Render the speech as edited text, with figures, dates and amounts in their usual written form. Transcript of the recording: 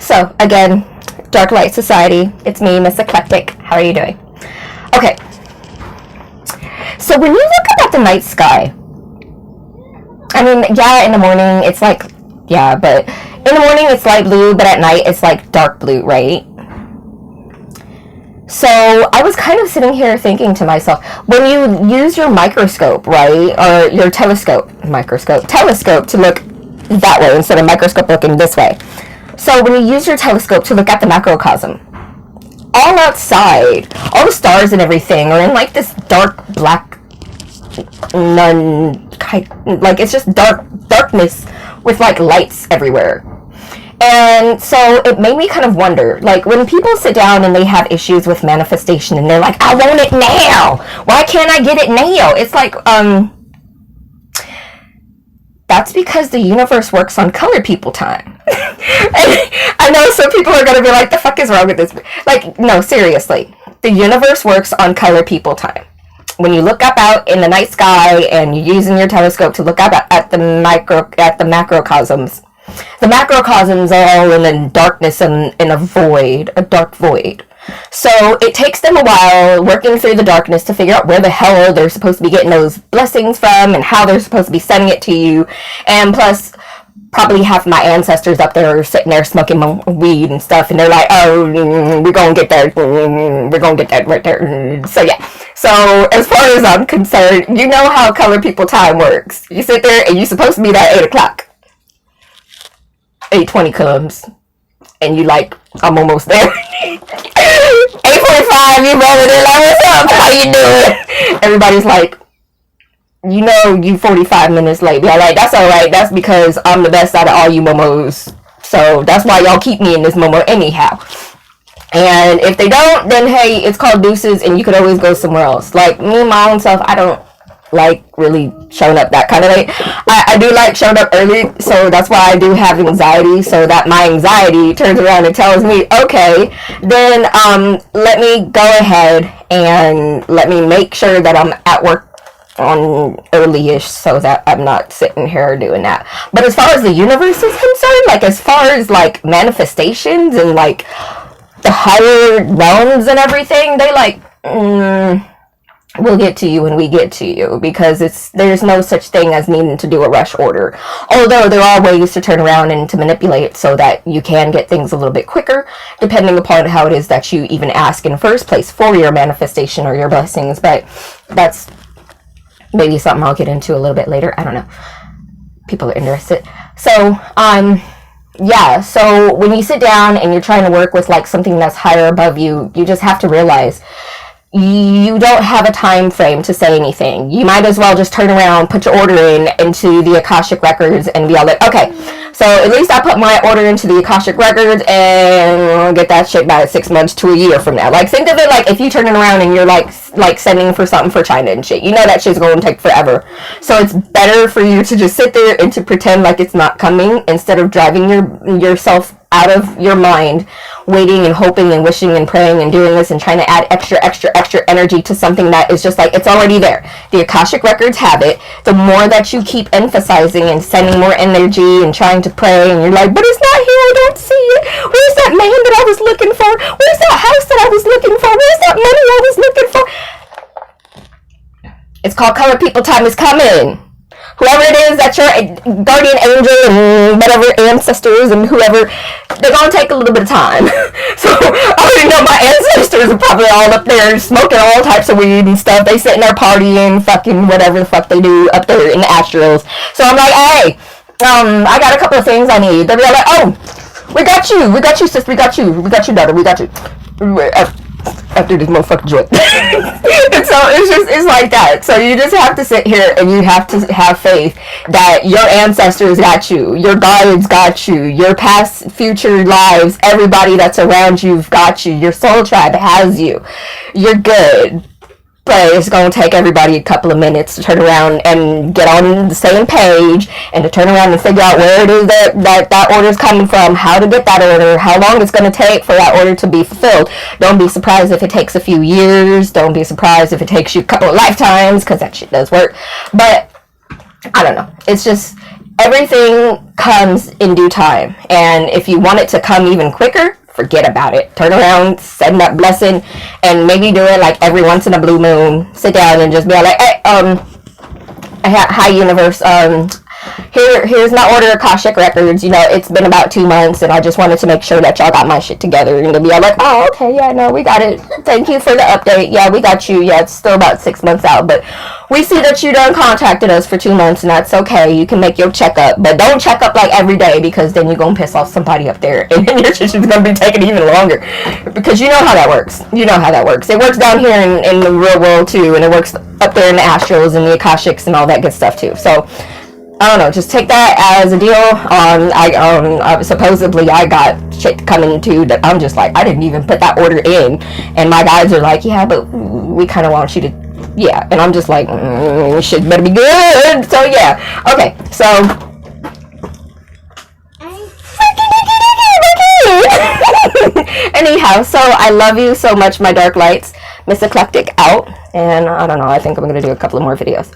So, again, Dark Light Society. It's me, Miss Eclectic. How are you doing? Okay. So, when you look up at the night sky, I mean, yeah, in the morning, it's like, yeah, but in the morning, it's light blue, but at night, it's like dark blue, right? So, I was kind of sitting here thinking to myself, when you use your microscope, right, or your telescope to look that way instead of microscope looking this way. So, when you use your telescope to look at the macrocosm, all outside, all the stars and everything are in like this dark black, like it's just darkness with like lights everywhere. And so it made me kind of wonder, like when people sit down and they have issues with manifestation and they're like, I want it now. Why can't I get it now? It's like, that's because the universe works on color people time. I know some people are going to be like, the fuck is wrong with this? Like, no, seriously. The universe works on color people time. When you look up out in the night sky and you're using your telescope to look up at the macrocosms, the macrocosms are all in a darkness and in a void, a dark void. So it takes them a while working through the darkness to figure out where the hell they're supposed to be getting those blessings from and how they're supposed to be sending it to you. And plus, probably half my ancestors up there are sitting there smoking weed and stuff, and they're like, oh, we're gonna get that, we're gonna get that right there. So yeah. So as far as I'm concerned, you know how color people time works. You sit there and you're supposed to be there at 8 o'clock. 8:20 comes, and you like, I'm almost there. 8:45, you over there like, what's up? How you doing? Everybody's like, you know, you 45 minutes late. Be all right, that's all right. That's because I'm the best out of all you momos. So that's why y'all keep me in this momo anyhow. And if they don't, then hey, it's called deuces, and you could always go somewhere else. Like me, my own self, I don't like really showing up that kind of late. I do like showing up early, so that's why I do have anxiety, so that my anxiety turns around and tells me, okay, then let me go ahead and let me make sure that I'm at work on early-ish so that I'm not sitting here doing that. But as far as the universe is concerned, like as far as like manifestations and like the higher realms and everything, they like we'll get to you when we get to you, because there's no such thing as needing to do a rush order. Although there are ways to turn around and to manipulate it so that you can get things a little bit quicker, depending upon how it is that you even ask in the first place for your manifestation or your blessings. But that's maybe something I'll get into a little bit later. I don't know. People are interested. So, yeah, so when you sit down and you're trying to work with like something that's higher above you, you just have to realize you don't have a time frame to say anything. You might as well just turn around, put your order into the Akashic Records and be all like, okay, so at least I put my order into the Akashic Records and I'll get that shit by 6 months to a year from now. Like, think of it like if you turn it around and you're like sending for something for China and shit. You know that shit's going to take forever. So it's better for you to just sit there and to pretend like it's not coming instead of driving yourself out of your mind, waiting and hoping and wishing and praying and doing this and trying to add extra energy to something that is just like, it's already there. The Akashic Records have it. The more that you keep emphasizing and sending more energy and trying to pray, and you're like, but it's not here, I don't see it. Where's that man that I was looking for? Where's that house that I was looking for? Where's that money I was looking for? It's called color people time is coming. Whoever it is that's your guardian angel and whatever ancestors and whoever, they're going to take a little bit of time. So I already know my ancestors are probably all up there smoking all types of weed and stuff. They sitting there partying, fucking whatever the fuck they do up there in the Astros. So I'm like, hey, I got a couple of things I need. They'll be like, oh, we got you, sis, we got you, daughter, we got you. After this motherfucking joint. And so it's like that. So you just have to sit here and you have to have faith that your ancestors got you, your guides got you, your past, future lives, everybody that's around you've got you, your soul tribe has you. You're good. But it's going to take everybody a couple of minutes to turn around and get on the same page and to turn around and figure out where it is that order is coming from, how to get that order, how long it's going to take for that order to be fulfilled. Don't be surprised if it takes a few years. Don't be surprised if it takes you a couple of lifetimes, because that shit does work. But I don't know. It's just, everything comes in due time. And if you want it to come even quicker, forget about it. Turn around, send that blessing, and maybe do it like every once in a blue moon. Sit down and just be like, hey, hi universe, here's my order of Akashic records. You know, it's been about 2 months and I just wanted to make sure that y'all got my shit together. And they'll be like, oh, okay, yeah, no, we got it. Thank you for the update. Yeah, we got you. Yeah, it's still about 6 months out, but we see that you done contacted us for 2 months, and that's okay. You can make your checkup, but don't check up like every day, because then you're gonna piss off somebody up there, and then your shit is gonna be taking even longer, because you know how that works. You know how that works. It works down here in the real world too, and it works up there in the astrals and the Akashics and all that good stuff too. So I don't know, just take that as a deal. Supposedly I got shit coming too that I'm just like, I didn't even put that order in, and my guys are like, yeah, but we kind of want you to, yeah, and I'm just like, shit better be good. So yeah, okay, so anyhow, so I love you so much, my dark lights. Miss Eclectic out, and I don't know, I think I'm gonna do a couple of more videos.